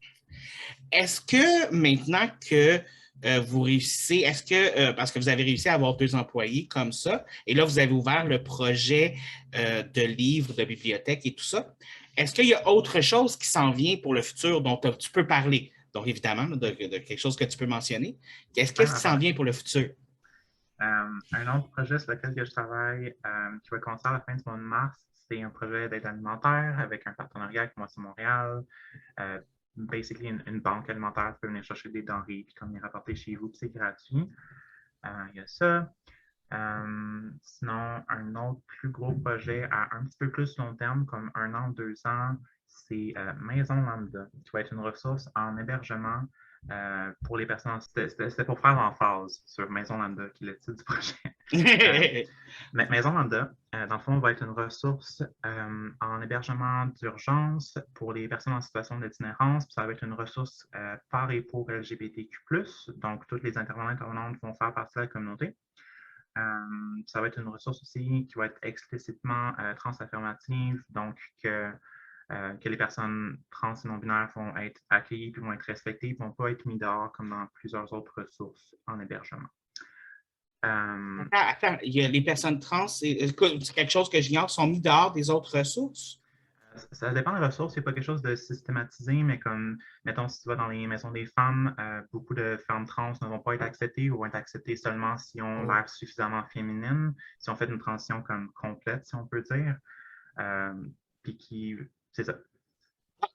Est-ce que maintenant que vous réussissez, est-ce que, parce que vous avez réussi à avoir 2 employés comme ça, et là, vous avez ouvert le projet de livres, de bibliothèque et tout ça, est-ce qu'il y a autre chose qui s'en vient pour le futur dont tu peux parler? Donc, évidemment, de quelque chose que tu peux mentionner. Qu'est-ce qui s'en vient pour le futur? Un autre projet sur lequel je travaille, qui va commencer à la fin du mois de mars, c'est un projet d'aide alimentaire avec un partenariat avec Moitié Montréal. Basically, une banque alimentaire peut venir chercher des denrées puis comme les rapporter chez vous, puis c'est gratuit. Il y a ça. Sinon, un autre plus gros projet à un petit peu plus long terme, comme 1 an, 2 ans, c'est Maison Lambda, qui va être une ressource en hébergement pour les personnes, c'était pour faire l'emphase sur Maison Lambda, qui est le titre du projet. Maison Lambda, dans le fond, va être une ressource en hébergement d'urgence pour les personnes en situation d'itinérance. Ça va être une ressource par et pour LGBTQ+. Donc, toutes les intervenantes vont faire partie de la communauté. Ça va être une ressource aussi qui va être explicitement transaffirmative, donc que les personnes trans et non-binaires vont être accueillies puis vont être respectées, ne vont pas être mis dehors comme dans plusieurs autres ressources en hébergement. Attends, il y a les personnes trans, c'est quelque chose que j'ignore, sont mis dehors des autres ressources? Ça dépend des ressources, il n'y a pas quelque chose de systématisé, mais comme, mettons, si tu vas dans les maisons des femmes, beaucoup de femmes trans ne vont pas être acceptées ou vont être acceptées seulement si on l'air suffisamment féminine, si on fait une transition comme complète, si on peut dire. Puis c'est ça.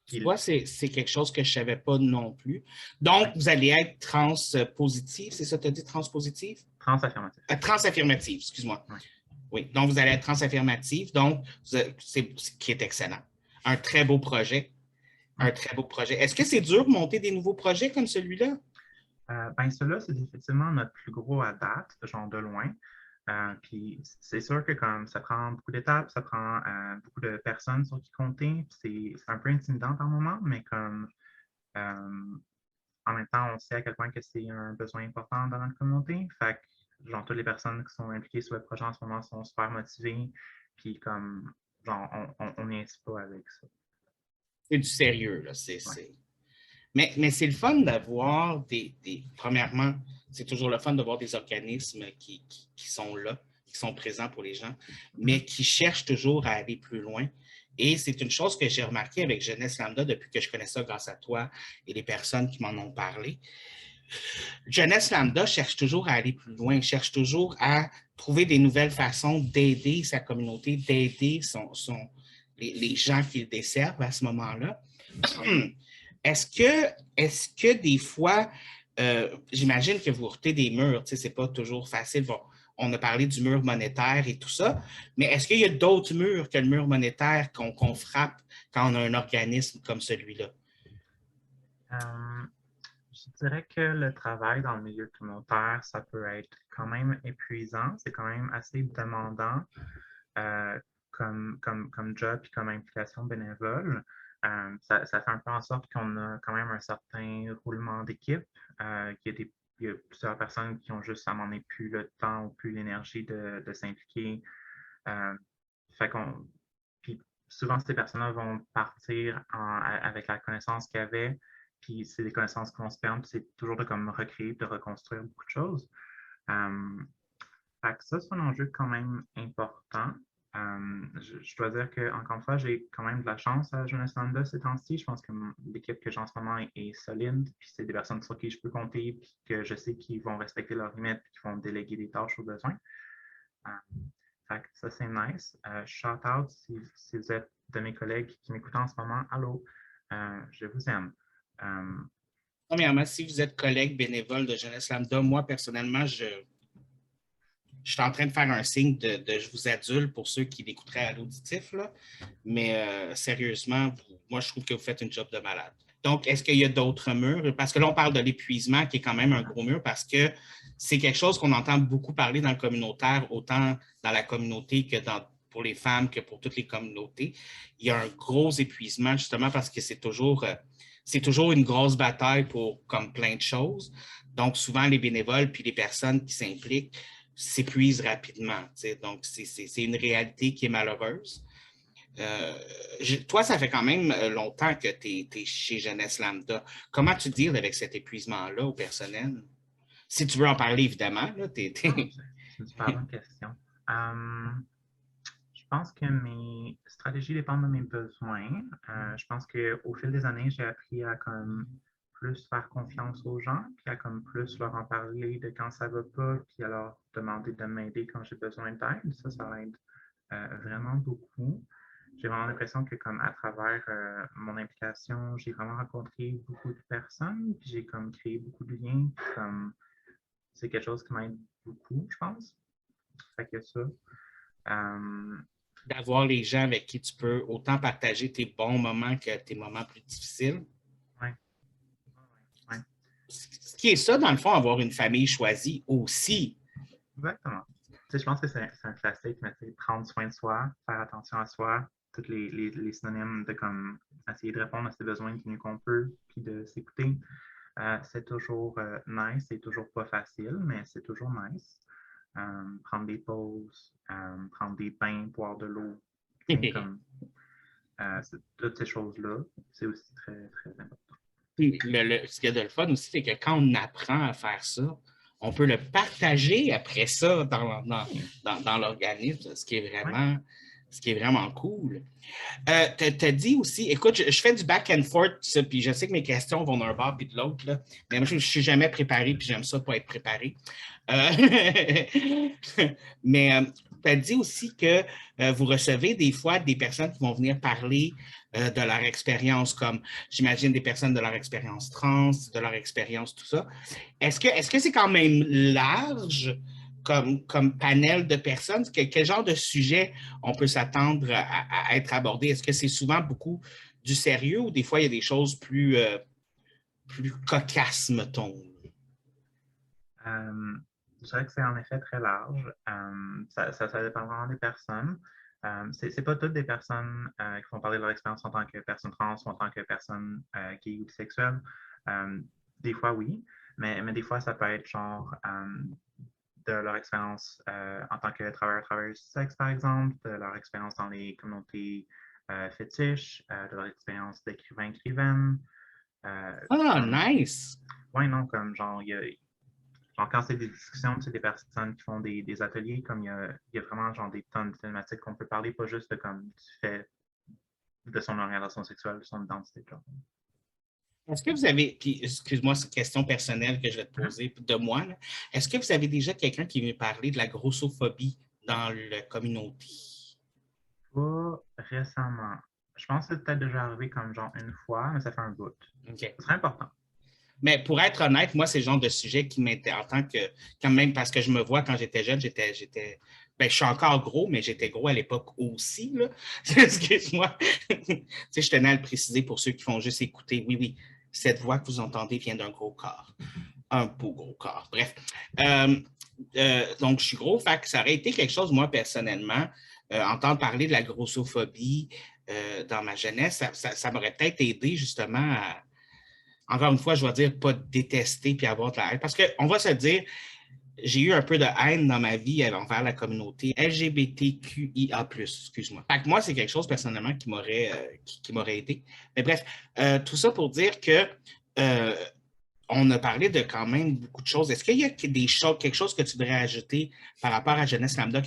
Tu vois, c'est quelque chose que je ne savais pas non plus. Donc, vous allez être transpositif, c'est ça, tu as dit transpositif? Transaffirmatif. Transaffirmative, excuse-moi. Ouais. Oui, donc vous allez être transaffirmative, donc c'est qui est excellent. Un très beau projet. Un très beau projet. Est-ce que c'est dur de monter des nouveaux projets comme celui-là? Ben, celui-là, c'est effectivement notre plus gros à date, genre de loin. Puis c'est sûr que comme ça prend beaucoup d'étapes, ça prend beaucoup de personnes sur qui compter. C'est un peu intimidant par moment, mais comme en même temps, on sait à quel point que c'est un besoin important dans notre communauté. Fait que, genre, toutes les personnes qui sont impliquées sur le projet en ce moment sont super motivées. Puis comme, genre, on n'y est pas avec ça. C'est du sérieux, là. Ouais. Mais c'est le fun d'avoir premièrement, c'est toujours le fun de voir des organismes qui sont là, qui sont présents pour les gens, mais qui cherchent toujours à aller plus loin. Et c'est une chose que j'ai remarqué avec Jeunesse Lambda depuis que je connais ça grâce à toi et les personnes qui m'en ont parlé. Jeunesse Lambda cherche toujours à aller plus loin, cherche toujours à trouver des nouvelles façons d'aider sa communauté, d'aider les gens qu'il desservent à ce moment-là. Est-ce que des fois, j'imagine que vous heurtez des murs, c'est pas toujours facile. Bon, on a parlé du mur monétaire et tout ça, mais est-ce qu'il y a d'autres murs que le mur monétaire qu'on frappe quand on a un organisme comme celui-là? Je dirais que le travail dans le milieu communautaire, ça peut être quand même épuisant, c'est quand même assez demandant comme job et comme implication bénévole. Ça fait un peu en sorte qu'on a quand même un certain roulement d'équipe, qu'il y a plusieurs personnes qui ont juste à m'en plus le temps ou plus l'énergie de s'impliquer. Fait qu'on, puis souvent, ces personnes-là vont partir avec la connaissance qu'ils avaient, puis c'est des connaissances qu'on se perd, c'est toujours de comme recréer, de reconstruire beaucoup de choses. Fait que ça, c'est un enjeu quand même important. Je dois dire que, encore une fois, j'ai quand même de la chance à Jeunesse Lambda ces temps-ci. Je pense que l'équipe que j'ai en ce moment est solide, puis c'est des personnes sur qui je peux compter, puis que je sais qu'ils vont respecter leurs limites, puis qu'ils vont déléguer des tâches au besoin. Fait que ça, c'est nice. Shout out si vous êtes de mes collègues qui m'écoutent en ce moment. Allô, je vous aime. Premièrement, si vous êtes collègue bénévole de Jeunesse Lambda, moi, personnellement, je suis en train de faire un signe de je vous adule pour ceux qui l'écouteraient à l'auditif, là. Mais sérieusement, moi, je trouve que vous faites une job de malade. Donc, est-ce qu'il y a d'autres murs? Parce que là, on parle de l'épuisement, qui est quand même un gros mur, parce que c'est quelque chose qu'on entend beaucoup parler dans le communautaire, autant dans la communauté que pour les femmes que pour toutes les communautés. Il y a un gros épuisement, justement, parce que c'est toujours une grosse bataille pour comme plein de choses. Donc, souvent, les bénévoles puis les personnes qui s'impliquent s'épuisent rapidement. Donc, c'est une réalité qui est malheureuse. Toi, ça fait quand même longtemps que tu es chez Jeunesse Lambda. Comment tu deals avec cet épuisement-là au personnel? Si tu veux en parler, évidemment. Là, C'est une super bonne question. Je pense que mes stratégies dépendent de mes besoins. Je pense qu'au fil des années, j'ai appris à comme plus faire confiance aux gens, puis à comme plus leur en parler de quand ça va pas, puis à leur demander de m'aider quand j'ai besoin d'aide. Ça aide vraiment beaucoup. J'ai vraiment l'impression que comme à travers mon implication, j'ai vraiment rencontré beaucoup de personnes, puis j'ai comme créé beaucoup de liens, puis comme c'est quelque chose qui m'aide beaucoup, je pense. Fait que ça. D'avoir les gens avec qui tu peux autant partager tes bons moments que tes moments plus difficiles. Ouais. Ouais. ce qui est ça, dans le fond, avoir une famille choisie aussi. Exactement. Tu sais, je pense que c'est un classique, mais prendre soin de soi, faire attention à soi, tous les synonymes de comme essayer de répondre à ses besoins du mieux qu'on peut, puis de s'écouter. C'est toujours nice, c'est toujours pas facile, mais c'est toujours nice. Prendre des pauses, prendre des bains, boire de l'eau, comme toutes ces choses-là, c'est aussi très, très important. Puis ce qu'il y a de le fun aussi, c'est que quand on apprend à faire ça, on peut le partager après ça dans l'organisme, ce qui est vraiment cool. Tu as dit aussi, écoute, je fais du back and forth, puis je sais que mes questions vont d'un bord puis de l'autre, là, mais moi, je ne suis jamais préparé, puis j'aime ça pas être préparé. Mais tu as dit aussi que vous recevez des fois des personnes qui vont venir parler de leur expérience, comme j'imagine des personnes de leur expérience trans, de leur expérience, tout ça. Est-ce que c'est quand même large comme panel de personnes? Quel genre de sujet on peut s'attendre à être abordé? Est-ce que c'est souvent beaucoup du sérieux ou des fois il y a des choses plus cocasses, mettons? Je dirais que c'est en effet très large. Ça dépend vraiment des personnes. C'est pas toutes des personnes qui vont parler de leur expérience en tant que personne trans ou en tant que personne gay ou bisexuelle. Des fois, oui, mais des fois, ça peut être genre de leur expérience en tant que travailleur du sexe, par exemple, de leur expérience dans les communautés fétiches, de leur expérience d'écrivaine. Nice! Oui, non, comme genre, genre, quand c'est des discussions, tu sais, des personnes qui font des ateliers, comme il y a vraiment genre des tonnes de thématiques qu'on peut parler, pas juste de comme du fait de son orientation sexuelle, de son identité de genre. Est-ce que vous avez, puis excuse-moi, c'est une question personnelle que je vais te poser de moi, est-ce que vous avez déjà quelqu'un qui veut parler de la grossophobie dans la communauté? Pas récemment. Je pense que c'est peut-être déjà arrivé comme genre une fois, mais ça fait un bout. Okay. Ce serait important. Mais pour être honnête, moi, c'est le genre de sujet qui m'intéresse en tant que, quand même, parce que je me vois quand j'étais jeune, ben, je suis encore gros, mais j'étais gros à l'époque aussi, là. Excuse-moi. Tu sais, je tenais à le préciser pour ceux qui font juste écouter. Oui, oui, cette voix que vous entendez vient d'un gros corps. Un beau gros corps. Bref. Donc, je suis gros. Fait que ça aurait été quelque chose, moi, personnellement, entendre parler de la grossophobie dans ma jeunesse, ça m'aurait peut-être aidé, justement, à encore une fois, je vais dire pas détester puis avoir de la haine. Parce qu'on va se dire, j'ai eu un peu de haine dans ma vie envers la communauté LGBTQIA+, excuse-moi. Fait que moi, c'est quelque chose personnellement qui m'aurait aidé. Mais bref, tout ça pour dire que on a parlé de quand même beaucoup de choses. Est-ce qu'il y a quelque chose que tu voudrais ajouter par rapport à Jeunesse Lambda,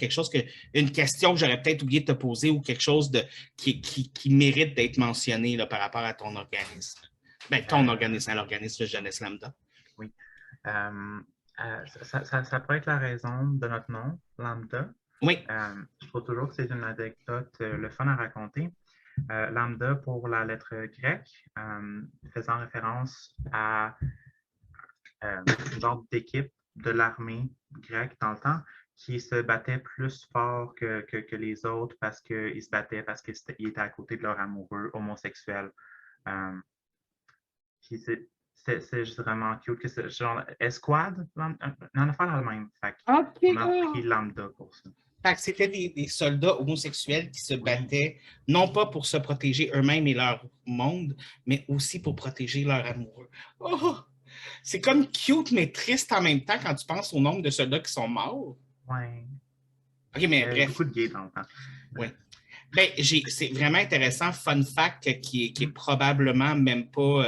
une question que j'aurais peut-être oublié de te poser ou quelque chose qui mérite d'être mentionné là, par rapport à ton organisme? Ben, ton organisme, à l'organisme de Jeunesse Lambda. Oui. Ça pourrait être la raison de notre nom, Lambda. Oui. Je trouve toujours que c'est une anecdote le fun à raconter. Lambda pour la lettre grecque, faisant référence à un genre d'équipe de l'armée grecque dans le temps qui se battait plus fort que les autres parce qu'ils se battaient parce qu'ils étaient à côté de leur amoureux homosexuel. C'est vraiment cute. Que c'est genre escouade, on a fait dans le même. On a pris Lambda pour ça. Fait que c'était des soldats homosexuels qui se battaient, non pas pour se protéger eux-mêmes et leur monde, mais aussi pour protéger leur amoureux. Oh! C'est comme cute, mais triste en même temps quand tu penses au nombre de soldats qui sont morts. Oui. OK, mais bref. Beaucoup de gays dans le temps. Oui. Ben, c'est vraiment intéressant. Fun fact qui est probablement même pas,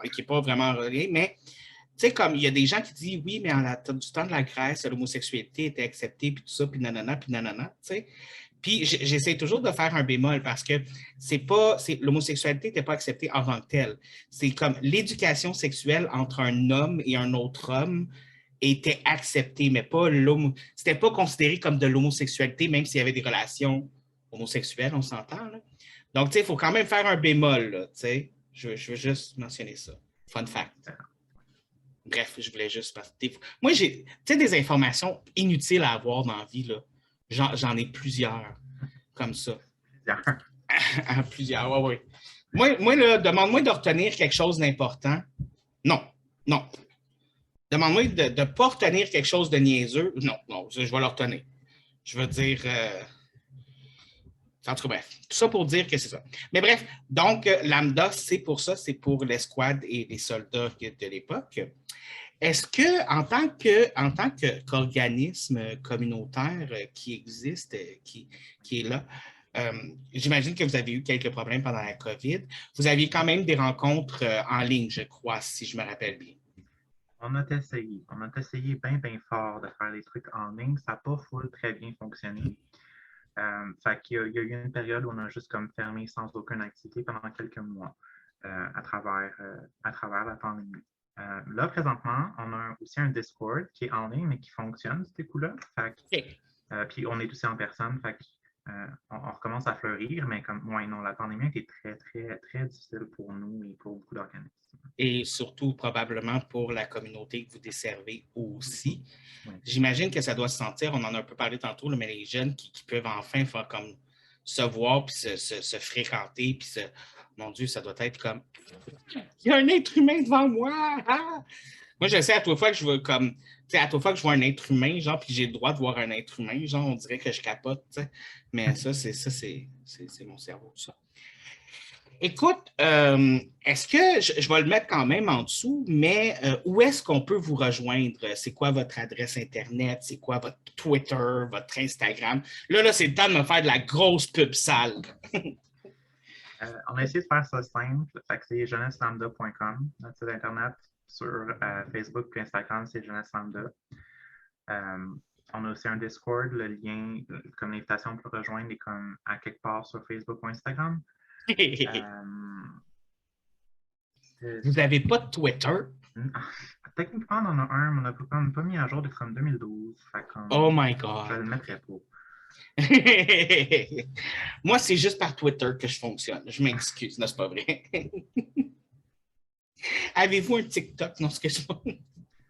qui n'est pas vraiment relié, mais tu sais, comme il y a des gens qui disent oui, mais du temps de la Grèce, l'homosexualité était acceptée, puis tout ça, puis nanana, tu sais. Puis j'essaie toujours de faire un bémol parce que l'homosexualité n'était pas acceptée en tant que telle. C'est comme l'éducation sexuelle entre un homme et un autre homme était acceptée, mais pas c'était pas considéré comme de l'homosexualité, même s'il y avait des relations homosexuelles, on s'entend. Là. Donc, tu sais, il faut quand même faire un bémol, là, tu sais. Je veux juste mentionner ça. Fun fact. Bref, je voulais juste... Moi, j'ai des informations inutiles à avoir dans la vie, là. J'en ai plusieurs, comme ça. Plusieurs, oui. Moi là, demande-moi de retenir quelque chose d'important. Non. Demande-moi de ne pas retenir quelque chose de niaiseux. Non, non, je vais le retenir. Je veux dire. En tout cas, bref, tout ça pour dire que c'est ça. Mais bref, donc, Lambda, c'est pour ça, c'est pour l'escouade et les soldats de l'époque. Est-ce que, qu'organisme communautaire qui existe, qui est là, j'imagine que vous avez eu quelques problèmes pendant la COVID. Vous aviez quand même des rencontres en ligne, je crois, si je me rappelle bien. On a essayé. On a essayé bien, bien fort de faire des trucs en ligne. Ça n'a pas full très bien fonctionné. Fait qu'il y a eu une période où on a juste comme fermé sans aucune activité pendant quelques mois à travers la pandémie. Là, présentement, on a aussi un Discord qui est en ligne, mais qui fonctionne, ces coups-là. Puis on est aussi en personne. Fait on recommence à fleurir, mais comme ouais, non, la pandémie a été très, très, très difficile pour nous et pour beaucoup d'organismes. Et surtout, probablement, pour la communauté que vous desservez aussi. Oui. J'imagine que ça doit se sentir, on en a un peu parlé tantôt, mais les jeunes qui peuvent enfin faire comme se voir, puis se fréquenter, puis mon Dieu, ça doit être comme il y a un être humain devant moi! Ah! Moi, je sais, à toute fois que je veux comme, à toute fois que je vois un être humain, genre, puis j'ai le droit de voir un être humain, genre, on dirait que je capote, t'sais. Mais ça, c'est mon cerveau, ça. Écoute, est-ce que je vais le mettre quand même en dessous, mais où est-ce qu'on peut vous rejoindre? C'est quoi votre adresse Internet? C'est quoi votre Twitter, votre Instagram? Là, c'est le temps de me faire de la grosse pub sale. On a essayé de faire ça simple. C'est jeunesselambda.com, notre site Internet. Sur Facebook et Instagram, c'est Jeunesse Lambda. On a aussi un Discord. Le lien, comme l'invitation pour rejoindre, est comme à quelque part sur Facebook ou Instagram. Vous n'avez pas de Twitter? Techniquement, on en a un, mais on n'a pas mis à jour depuis comme 2012. Oh my God! Je ne le mettrai pas. Moi, c'est juste par Twitter que je fonctionne. Je m'excuse, non, c'est pas vrai. Avez-vous un TikTok? Non, ce que je...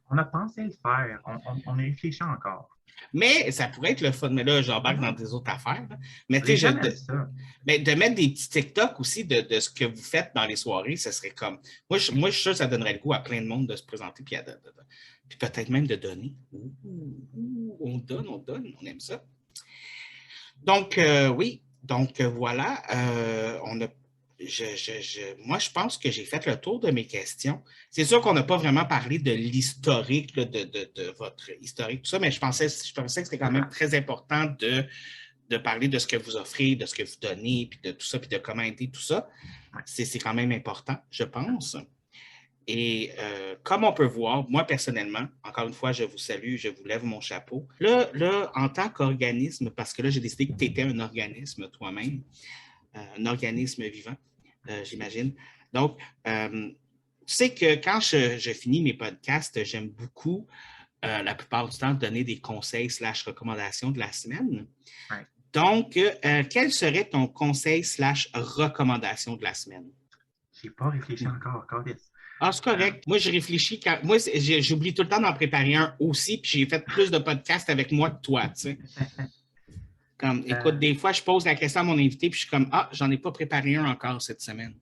On a pensé le faire. On y réfléchit encore. Mais ça pourrait être le fun. Mais là, j'embarque dans des autres affaires. Mais tu sais, de mettre des petits TikTok aussi de ce que vous faites dans les soirées, ça serait comme. Moi, je suis sûr que ça donnerait le goût à plein de monde de se présenter puis peut-être même de donner. On donne, on aime ça. Donc, oui. Donc, voilà. Moi, je pense que j'ai fait le tour de mes questions. C'est sûr qu'on n'a pas vraiment parlé de l'historique, de votre historique, tout ça, mais je pensais que c'était quand même très important de parler de ce que vous offrez, de ce que vous donnez, puis de tout ça, puis de comment aider tout ça. C'est quand même important, je pense. Et comme on peut voir, moi, personnellement, encore une fois, je vous salue, je vous lève mon chapeau. Là, en tant qu'organisme, parce que là, j'ai décidé que tu étais un organisme toi-même, un organisme vivant, j'imagine. Donc, tu sais que quand je finis mes podcasts, j'aime beaucoup, la plupart du temps, donner des conseils / recommandations de la semaine. Ouais. Donc, quel serait ton conseil / recommandation de la semaine? Je n'ai pas réfléchi encore, Carlis. Ah, c'est correct. Moi, je réfléchis. Moi, j'oublie tout le temps d'en préparer un aussi, puis j'ai fait plus de podcasts avec moi que toi, tu sais. Comme, écoute, des fois, je pose la question à mon invité, puis je suis comme, ah, j'en ai pas préparé un encore cette semaine.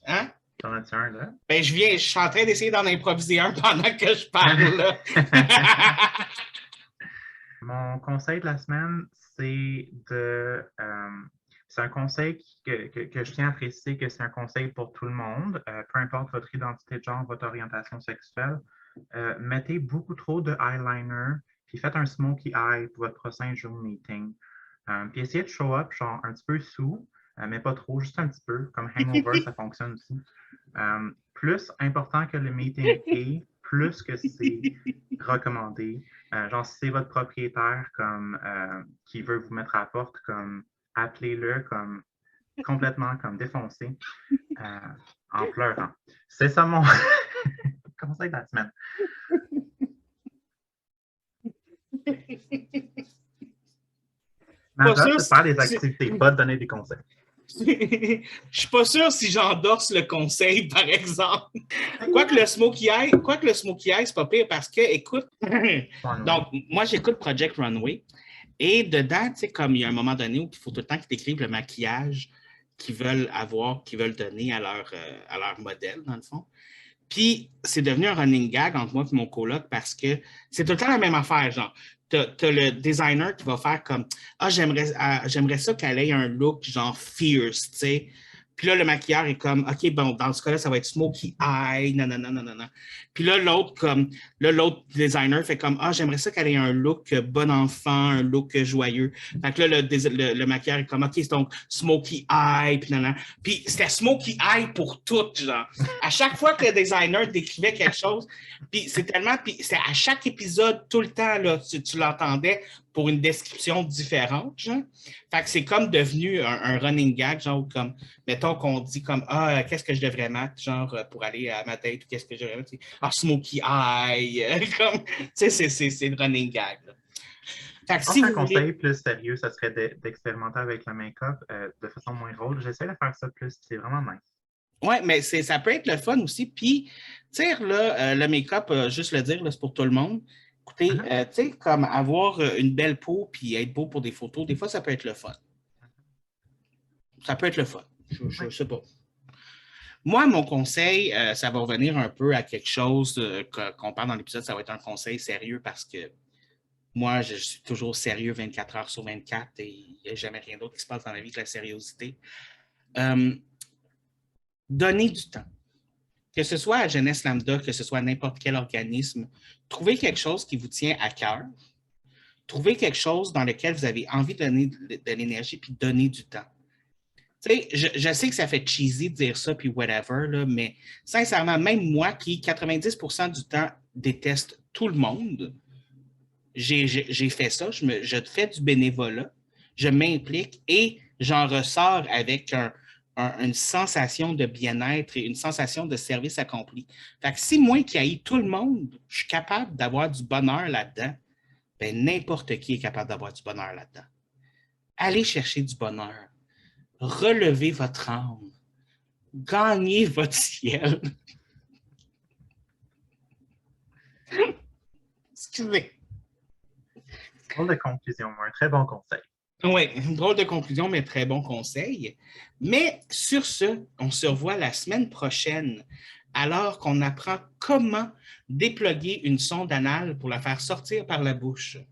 Hein? T'en as-tu un, là? Ben, je suis en train d'essayer d'en improviser un pendant que je parle, là. Mon conseil de la semaine, c'est c'est un conseil que je tiens à préciser que c'est un conseil pour tout le monde, peu importe votre identité de genre, votre orientation sexuelle. Mettez beaucoup trop de eyeliner, puis faites un smokey eye pour votre prochain Zoom meeting. Puis essayez de show up genre un petit peu sous, mais pas trop, juste un petit peu. Comme hangover, ça fonctionne aussi. Plus important que le meeting est, plus que c'est recommandé. Genre, si c'est votre propriétaire comme qui veut vous mettre à la porte, comme appelez-le comme complètement comme défoncé en pleurant. C'est ça mon conseil de la semaine. Ma job, c'est de faire des activités, pas de donner des conseils. Je suis pas sûr si j'endorse le conseil, par exemple. Quoique le smokey eye, c'est pas pire parce que, écoute, donc, moi, j'écoute Project Runway et dedans, tu sais, comme il y a un moment donné où il faut tout le temps qu'ils décrivent le maquillage qu'ils veulent avoir, qu'ils veulent donner à leur modèle, dans le fond. Puis, c'est devenu un running gag entre moi et mon coloc parce que c'est tout le temps la même affaire, genre. T'as le designer qui va faire comme ah, j'aimerais ça qu'elle ait un look genre fierce, tu sais. Puis là, le maquilleur est comme OK, bon, dans ce cas-là, ça va être smoky eye, non, non, non, non, non, non. Puis là, l'autre designer fait comme ah, j'aimerais ça qu'elle ait un look bon enfant, un look joyeux. Fait que là, le maquilleur est comme OK, c'est donc smoky eye, puis non, non. Puis c'était smoky eye pour tout, genre. À chaque fois que le designer décrivait quelque chose, puis c'est à chaque épisode, tout le temps, là, tu l'entendais pour une description différente, genre. Fait que c'est comme devenu un running gag, genre, comme, mettons qu'on dit comme, ah, qu'est-ce que je devrais mettre, genre, pour aller à ma date, ou qu'est-ce que je devrais mettre, ah, smoky eye, comme, tu sais, c'est le running gag, là. Fait que Je pense si qu'un vous voulez... conseil plus sérieux, ça serait d'expérimenter avec le make-up de façon moins drôle. J'essaie de faire ça plus, c'est vraiment nice. Oui, mais ça peut être le fun aussi. Puis, tu sais, là, le make-up, juste le dire, là, c'est pour tout le monde. Écoutez, Mhm. tu sais, comme avoir une belle peau puis être beau pour des photos, des fois, ça peut être le fun. Ça peut être le fun. Je Ouais. ne sais pas. Moi, mon conseil, ça va revenir un peu à quelque chose qu'on parle dans l'épisode, ça va être un conseil sérieux parce que moi, je suis toujours sérieux 24 heures sur 24 et il n'y a jamais rien d'autre qui se passe dans la vie que la sériosité. Donnez du temps. Que ce soit à Jeunesse Lambda, que ce soit à n'importe quel organisme, trouvez quelque chose qui vous tient à cœur. Trouvez quelque chose dans lequel vous avez envie de donner de l'énergie puis de donner du temps. Tu sais, je sais que ça fait cheesy de dire ça puis whatever, là, mais sincèrement, même moi qui 90% du temps déteste tout le monde, j'ai fait ça, je fais du bénévolat, je m'implique et j'en ressors avec une sensation de bien-être et une sensation de service accompli. Fait que si moi qui haïs tout le monde, je suis capable d'avoir du bonheur là-dedans, ben n'importe qui est capable d'avoir du bonheur là-dedans. Allez chercher du bonheur. Relevez votre âme. Gagnez votre ciel. Excusez. Drôle de conclusion, un très bon conseil. Oui, drôle de conclusion, mais très bon conseil. Mais sur ce, on se revoit la semaine prochaine alors qu'on apprend comment déploguer une sonde anale pour la faire sortir par la bouche.